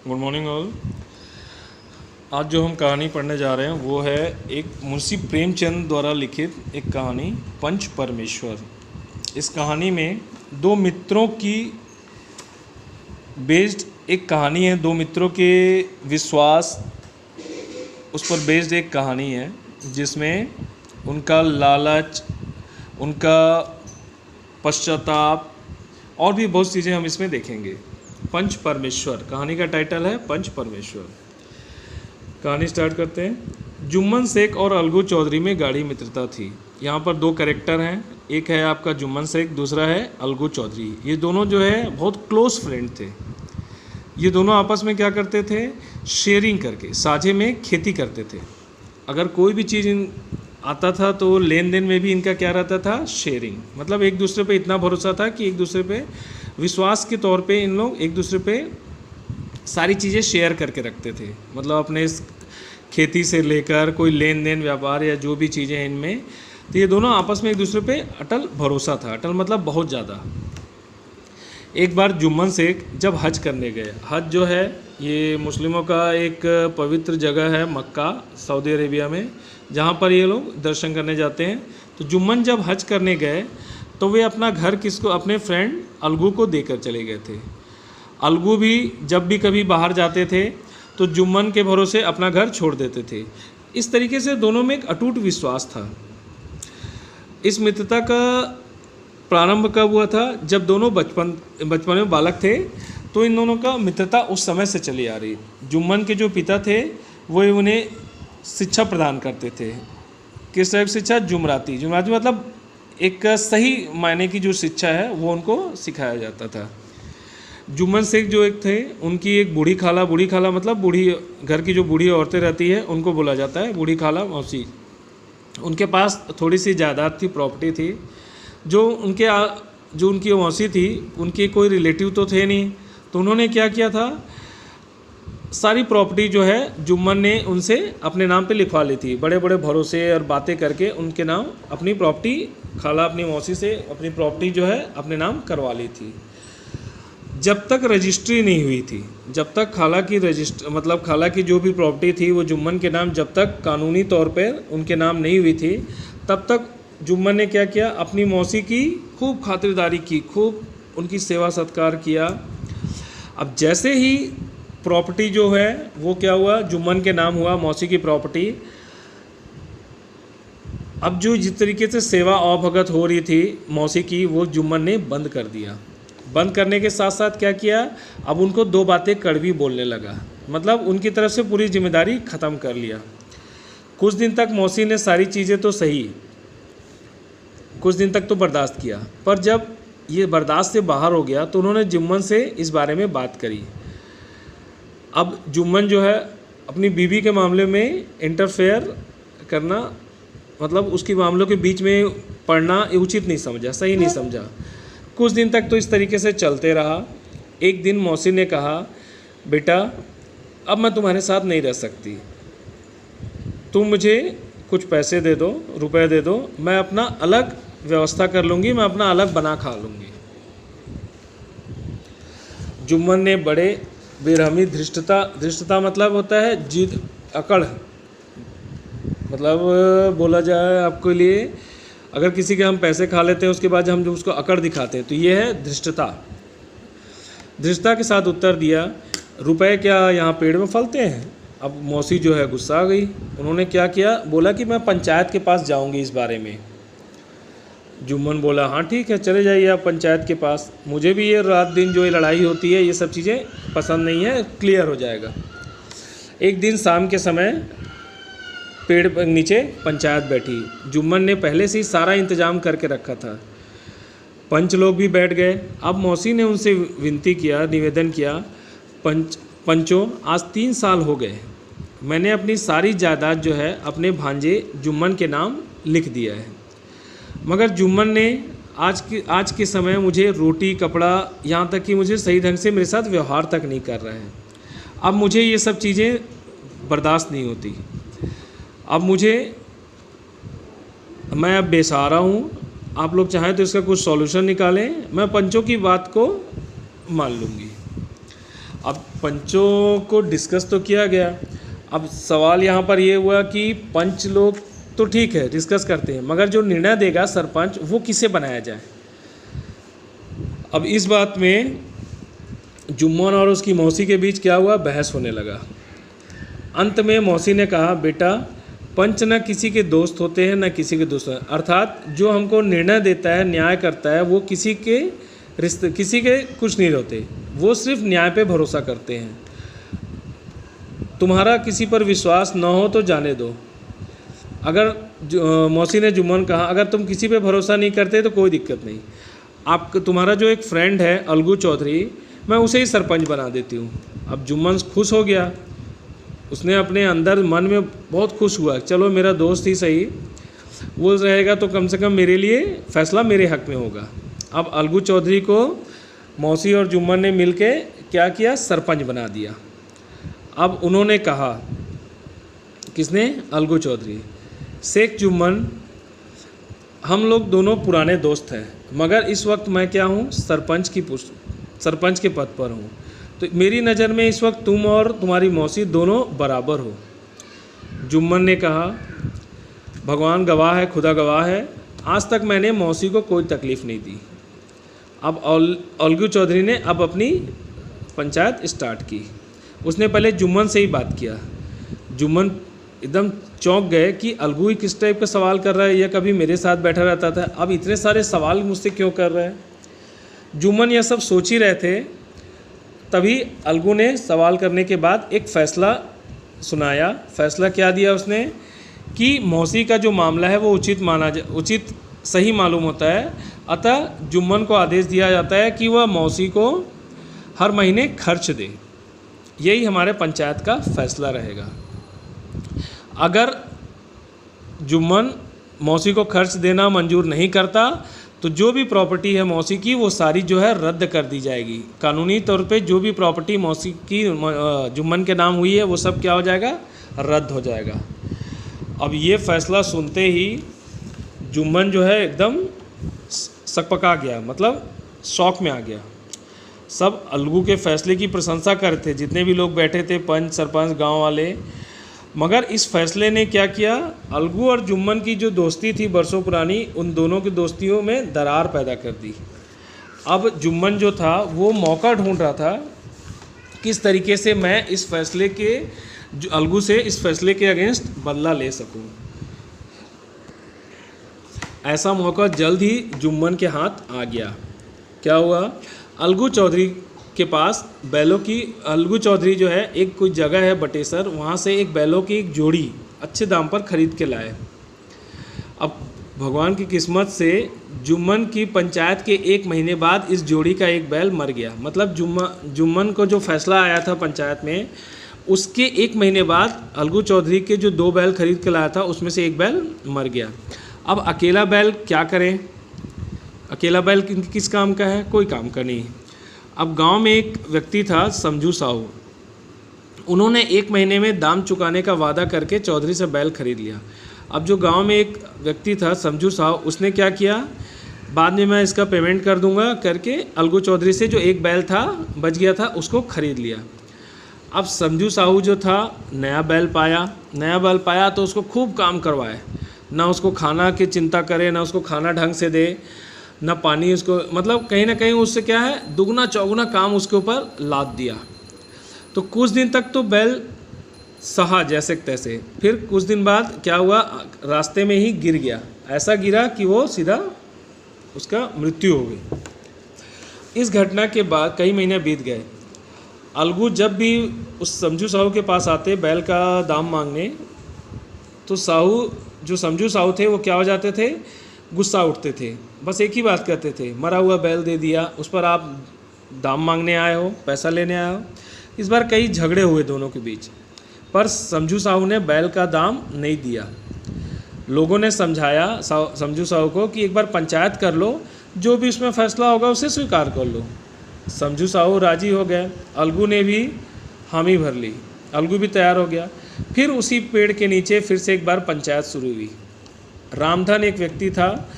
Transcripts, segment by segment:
Good morning all. आज जो हम कहानी पढ़ने जा रहे हैं वो है एक मुंशी प्रेमचंद द्वारा लिखित एक कहानी पंच परमेश्वर। इस कहानी में दो मित्रों की बेस्ड एक कहानी है। दो मित्रों के विश्वास उस पर बेस्ड एक कहानी है जिसमें उनका लालच, उनका पश्चाताप और भी बहुत चीज़ें हम इसमें देखेंगे। पंच परमेश्वर कहानी का टाइटल है पंच परमेश्वर। कहानी स्टार्ट करते हैं। जुम्मन शेख और अलगू चौधरी में गाढ़ी मित्रता थी। यहाँ पर दो कैरेक्टर हैं, एक है आपका जुम्मन शेख, दूसरा है अलगू चौधरी। ये दोनों जो है बहुत क्लोज फ्रेंड थे। ये दोनों आपस में क्या करते थे, शेयरिंग करके साझे में खेती करते थे। अगर कोई भी चीज़ आता था तो लेन देन में भी इनका क्या रहता था, शेयरिंग। मतलब एक दूसरे पे इतना भरोसा था कि एक दूसरे पे विश्वास के तौर पे इन लोग एक दूसरे पे सारी चीज़ें शेयर करके रखते थे। मतलब अपने इस खेती से लेकर कोई लेन देन, व्यापार या जो भी चीज़ें हैं इनमें, तो ये दोनों आपस में एक दूसरे पे अटल भरोसा था। अटल मतलब बहुत ज़्यादा। एक बार जुम्मन शेख जब हज करने गए, हज जो है ये मुस्लिमों का एक पवित्र जगह है, मक्का सऊदी अरेबिया में, जहाँ पर ये लोग दर्शन करने जाते हैं। तो जुम्मन जब हज करने गए तो वे अपना घर किसको, अपने फ्रेंड अलगू को देकर चले गए थे। अलगू भी जब भी कभी बाहर जाते थे तो जुम्मन के भरोसे अपना घर छोड़ देते थे। इस तरीके से दोनों में एक अटूट विश्वास था। इस मित्रता का प्रारंभ कब हुआ था, जब दोनों बचपन में बालक थे। तो इन दोनों का मित्रता उस समय से चली आ रही। जुम्मन के जो पिता थे वो उन्हें शिक्षा प्रदान करते थे। किस टाइप शिक्षा, जुमराती। जुमराती मतलब एक सही मायने की जो शिक्षा है वो उनको सिखाया जाता था। जुम्मन शेख जो एक थे, उनकी एक बूढ़ी खाला मतलब बूढ़ी, घर की जो बूढ़ी औरतें रहती है उनको बोला जाता है बूढ़ी खाला, मौसी। उनके पास थोड़ी सी जायदाद थी, प्रॉपर्टी थी। जो उनकी मौसी थी, उनके कोई रिलेटिव तो थे नहीं, तो उन्होंने क्या किया था, सारी प्रॉपर्टी जो है जुम्मन ने उनसे अपने नाम पे लिखवा ली थी। बड़े बड़े भरोसे और बातें करके उनके नाम अपनी प्रॉपर्टी, खाला अपनी मौसी से अपनी प्रॉपर्टी जो है अपने नाम करवा ली थी। जब तक रजिस्ट्री नहीं हुई थी, जब तक खाला की जो भी प्रॉपर्टी थी वो जुम्मन के नाम जब तक कानूनी तौर पर उनके नाम नहीं हुई थी, तब तक जुम्मन ने क्या किया, अपनी मौसी की खूब खातिरदारी की, खूब उनकी सेवा सत्कार किया। अब जैसे ही प्रॉपर्टी जो है वो क्या हुआ, जुम्मन के नाम हुआ, मौसी की प्रॉपर्टी। अब जो जिस तरीके से सेवा अवभगत हो रही थी मौसी की, वो जुम्मन ने बंद कर दिया। बंद करने के साथ साथ क्या किया, अब उनको दो बातें कड़वी बोलने लगा। मतलब उनकी तरफ से पूरी जिम्मेदारी ख़त्म कर लिया। कुछ दिन तक मौसी ने सारी चीज़ें तो सही, कुछ दिन तक तो बर्दाश्त किया, पर जब ये बर्दाश्त से बाहर हो गया तो उन्होंने जुम्मन से इस बारे में बात करी। अब जुम्मन जो है अपनी बीवी के मामले में इंटरफेयर करना, मतलब उसकी मामलों के बीच में पड़ना उचित नहीं समझा, सही नहीं समझा। कुछ दिन तक तो इस तरीके से चलते रहा। एक दिन मौसी ने कहा, बेटा अब मैं तुम्हारे साथ नहीं रह सकती, तुम मुझे कुछ पैसे दे दो, रुपए दे दो, मैं अपना अलग व्यवस्था कर लूँगी, मैं अपना अलग बना खा लूँगी। जुम्मन ने बड़े बेरहमी, धृष्टता मतलब होता है जिद, अकड़। मतलब बोला जाए आपके लिए, अगर किसी के हम पैसे खा लेते हैं उसके बाद हम जो उसको अकड़ दिखाते हैं, तो ये है धृष्टता। धृष्टता के साथ उत्तर दिया, रुपए क्या यहाँ पेड़ में फलते हैं। अब मौसी जो है गुस्सा आ गई। उन्होंने क्या किया, बोला कि मैं पंचायत के पास जाऊँगी इस बारे में। जुम्मन बोला, हाँ ठीक है, चले जाइए आप पंचायत के पास, मुझे भी ये रात दिन जो ये लड़ाई होती है ये सब चीज़ें पसंद नहीं है, क्लियर हो जाएगा। एक दिन शाम के समय पेड़ पर नीचे पंचायत बैठी। जुम्मन ने पहले से ही सारा इंतजाम करके रखा था। पंच लोग भी बैठ गए। अब मौसी ने उनसे विनती किया, निवेदन किया, पंचों आज 3 साल हो गए, मैंने अपनी सारी जायदाद जो है अपने भांजे जुम्मन के नाम लिख दिया है, मगर जुम्मन ने आज के समय मुझे रोटी, कपड़ा, यहाँ तक कि मुझे सही ढंग से मेरे साथ व्यवहार तक नहीं कर रहे हैं। अब मुझे ये सब चीज़ें बर्दाश्त नहीं होती। अब मैं अब बेसहारा हूँ, आप लोग चाहें तो इसका कुछ सॉल्यूशन निकालें, मैं पंचों की बात को मान लूँगी। अब पंचों को डिस्कस तो किया गया। अब सवाल यहाँ पर ये हुआ कि पंच लोग तो ठीक है डिस्कस करते हैं, मगर जो निर्णय देगा सरपंच वो किसे बनाया जाए। अब इस बात में जुम्मन और उसकी मौसी के बीच क्या हुआ, बहस होने लगा। अंत में मौसी ने कहा, बेटा पंच न किसी के दोस्त होते हैं न किसी के दोस्त, अर्थात जो हमको निर्णय देता है, न्याय करता है, वो किसी के रिश्ते, किसी के कुछ नहीं होते, वो सिर्फ न्याय पे भरोसा करते हैं। तुम्हारा किसी पर विश्वास न हो तो जाने दो। अगर मौसी ने जुम्मन कहा, अगर तुम किसी पे भरोसा नहीं करते तो कोई दिक्कत नहीं, आप तुम्हारा जो एक फ्रेंड है अलगू चौधरी, मैं उसे ही सरपंच बना देती हूँ। अब जुम्मन खुश हो गया, उसने अपने अंदर मन में बहुत खुश हुआ, चलो मेरा दोस्त ही सही, वो रहेगा तो कम से कम मेरे लिए फैसला मेरे हक में होगा। अब अलगू चौधरी को मौसी और जुम्मन ने मिलके क्या किया, सरपंच बना दिया। अब उन्होंने कहा, किसने, अलगू चौधरी, शेख जुम्मन, हम लोग दोनों पुराने दोस्त हैं, मगर इस वक्त मैं क्या हूँ, सरपंच के पद पर हूँ, तो मेरी नज़र में इस वक्त तुम और तुम्हारी मौसी दोनों बराबर हो। जुम्मन ने कहा, भगवान गवाह है, खुदा गवाह है, आज तक मैंने मौसी को कोई तकलीफ़ नहीं दी। अब अलगू चौधरी ने अब अपनी पंचायत स्टार्ट की। उसने पहले जुम्मन से ही बात किया। जुम्मन एकदम चौंक गए कि अलगू ही किस टाइप का सवाल कर रहा है, यह कभी मेरे साथ बैठा रहता था, अब इतने सारे सवाल मुझसे क्यों कर रहा है। जुम्मन यह सब सोच ही रहे थे, तभी अलगू ने सवाल करने के बाद एक फ़ैसला सुनाया। फ़ैसला क्या दिया उसने कि मौसी का जो मामला है वो उचित सही मालूम होता है, अतः जुम्मन को आदेश दिया जाता है कि वह मौसी को हर महीने खर्च दे। यही हमारे पंचायत का फ़ैसला रहेगा। अगर जुम्मन मौसी को खर्च देना मंजूर नहीं करता तो जो भी प्रॉपर्टी है मौसी की वो सारी जो है रद्द कर दी जाएगी। कानूनी तौर पे जो भी प्रॉपर्टी मौसी की जुम्मन के नाम हुई है वो सब क्या हो जाएगा, रद्द हो जाएगा। अब ये फ़ैसला सुनते ही जुम्मन जो है एकदम सकपका गया, मतलब शौक में आ गया। सब अलगू के फ़ैसले की प्रशंसा कर रहे थे, जितने भी लोग बैठे थे, पंच, सरपंच, गांव वाले। मगर इस फैसले ने क्या किया, अलगू और जुम्मन की जो दोस्ती थी बरसों पुरानी, उन दोनों की दोस्तियों में दरार पैदा कर दी। अब जुम्मन जो था वो मौका ढूंढ रहा था किस तरीके से मैं इस फैसले के अलगू से इस फैसले के अगेंस्ट बदला ले सकूं। ऐसा मौका जल्द ही जुम्मन के हाथ आ गया। क्या हुआ, अलगू चौधरी के पास बैलों की, अलगू चौधरी जो है एक कोई जगह है बटेसर, वहाँ से एक बैलों की एक जोड़ी अच्छे दाम पर ख़रीद के लाए। अब भगवान की किस्मत से जुम्मन की पंचायत के 1 महीने बाद इस जोड़ी का एक बैल मर गया। मतलब जुम्मन को जो फैसला आया था पंचायत में, उसके 1 महीने बाद अलगू चौधरी के जो 2 बैल खरीद के लाया था उसमें से एक बैल मर गया। अब अकेला बैल क्या करें, अकेला बैल किस काम का है, कोई काम का नहीं। अब गांव में एक व्यक्ति था समझू साहू, उन्होंने 1 महीने में दाम चुकाने का वादा करके चौधरी से बैल खरीद लिया। अब जो गांव में एक व्यक्ति था समझू साहू, उसने क्या किया, बाद में मैं इसका पेमेंट कर दूंगा करके अलगू चौधरी से जो एक बैल था बच गया था उसको खरीद लिया। अब समझू साहू जो था नया बैल पाया तो उसको खूब काम करवाए, ना उसको खाना की चिंता करे, ना उसको खाना ढंग से दे, ना पानी उसको, मतलब कहीं ना कहीं उससे क्या है दुगना चौगुना काम उसके ऊपर लाद दिया। तो कुछ दिन तक तो बैल सहा जैसे तैसे, फिर कुछ दिन बाद क्या हुआ, रास्ते में ही गिर गया, ऐसा गिरा कि वो सीधा उसका मृत्यु हो गई। इस घटना के बाद कई महीने बीत गए। अलगू जब भी उस समझू साहू के पास आते बैल का दाम मांगने, तो साहू जो समझू साहू थे वो क्या हो जाते थे, गुस्सा उठते थे, बस एक ही बात कहते थे, मरा हुआ बैल दे दिया, उस पर आप दाम मांगने आए हो, पैसा लेने आए हो। इस बार कई झगड़े हुए दोनों के बीच, पर समझू साहू ने बैल का दाम नहीं दिया। लोगों ने समझाया समझू साहू को कि एक बार पंचायत कर लो, जो भी उसमें फैसला होगा उसे स्वीकार कर लो। समझू साहू राजी हो गए, अलगू ने भी हामी भर ली, अलगू भी तैयार हो गया। फिर उसी पेड़ के नीचे फिर से एक बार पंचायत शुरू हुई। रामधन एक व्यक्ति था,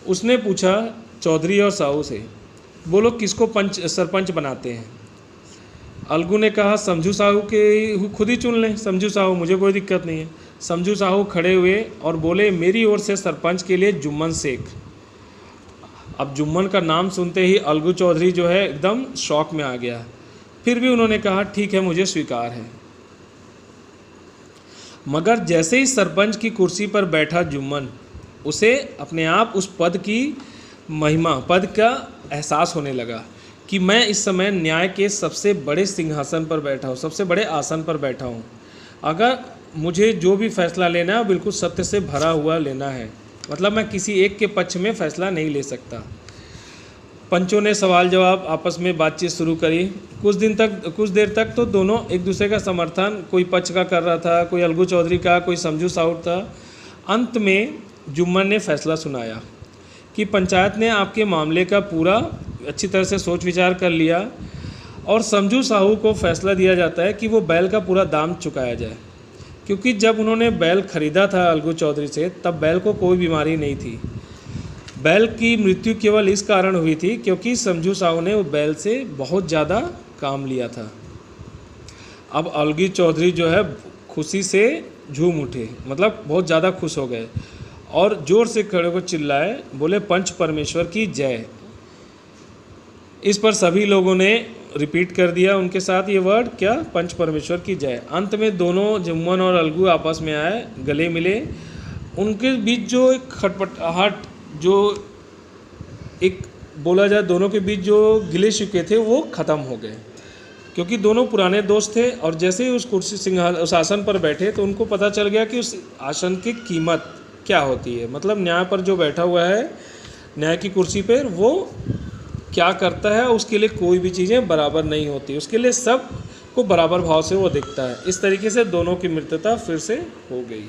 उसने पूछा चौधरी और साहू से, बोलो किसको सरपंच बनाते हैं। अलगू ने कहा समझू साहू के खुद ही चुन लें, समझू साहू, मुझे कोई दिक्कत नहीं है। समझू साहू खड़े हुए और बोले मेरी ओर से सरपंच के लिए जुम्मन शेख। अब जुम्मन का नाम सुनते ही अलगू चौधरी जो है एकदम शॉक में आ गया। फिर भी उन्होंने कहा ठीक है, मुझे स्वीकार है। मगर जैसे ही सरपंच की कुर्सी पर बैठा जुम्मन, उसे अपने आप उस पद की महिमा, पद का एहसास होने लगा कि मैं इस समय न्याय के सबसे बड़े सिंहासन पर बैठा हूँ, सबसे बड़े आसन पर बैठा हूँ। अगर मुझे जो भी फैसला लेना है बिल्कुल सत्य से भरा हुआ लेना है, मतलब मैं किसी एक के पक्ष में फैसला नहीं ले सकता। पंचों ने सवाल जवाब आपस में बातचीत शुरू करी। कुछ देर तक तो दोनों एक दूसरे का समर्थन कोई पक्ष का कर रहा था, कोई अलगू चौधरी का, कोई समझू साहू था। अंत में जुम्मन ने फैसला सुनाया कि पंचायत ने आपके मामले का पूरा अच्छी तरह से सोच विचार कर लिया और समझू साहू को फैसला दिया जाता है कि वो बैल का पूरा दाम चुकाया जाए, क्योंकि जब उन्होंने बैल खरीदा था अलगू चौधरी से तब बैल को कोई बीमारी नहीं थी। बैल की मृत्यु केवल इस कारण हुई थी क्योंकि समझू साहू ने बैल से बहुत ज़्यादा काम लिया था। अब अलगू चौधरी जो है खुशी से झूम उठे, मतलब बहुत ज़्यादा खुश हो गए और ज़ोर से खड़े होकर चिल्लाए, बोले पंच परमेश्वर की जय। इस पर सभी लोगों ने रिपीट कर दिया उनके साथ ये वर्ड, क्या, पंच परमेश्वर की जय। अंत में दोनों जुम्मन और अलगू आपस में आए, गले मिले। उनके बीच जो एक खटपटाहट, जो एक बोला जाए दोनों के बीच जो गिले शिकवे थे वो ख़त्म हो गए, क्योंकि दोनों पुराने दोस्त थे। और जैसे ही उस कुर्सी उस आसन पर बैठे तो उनको पता चल गया कि उस आसन की कीमत क्या होती है, मतलब न्याय पर जो बैठा हुआ है, न्याय की कुर्सी पर, वो क्या करता है, उसके लिए कोई भी चीज़ें बराबर नहीं होती, उसके लिए सब को बराबर भाव से वो दिखता है। इस तरीके से दोनों की मित्रता फिर से हो गई।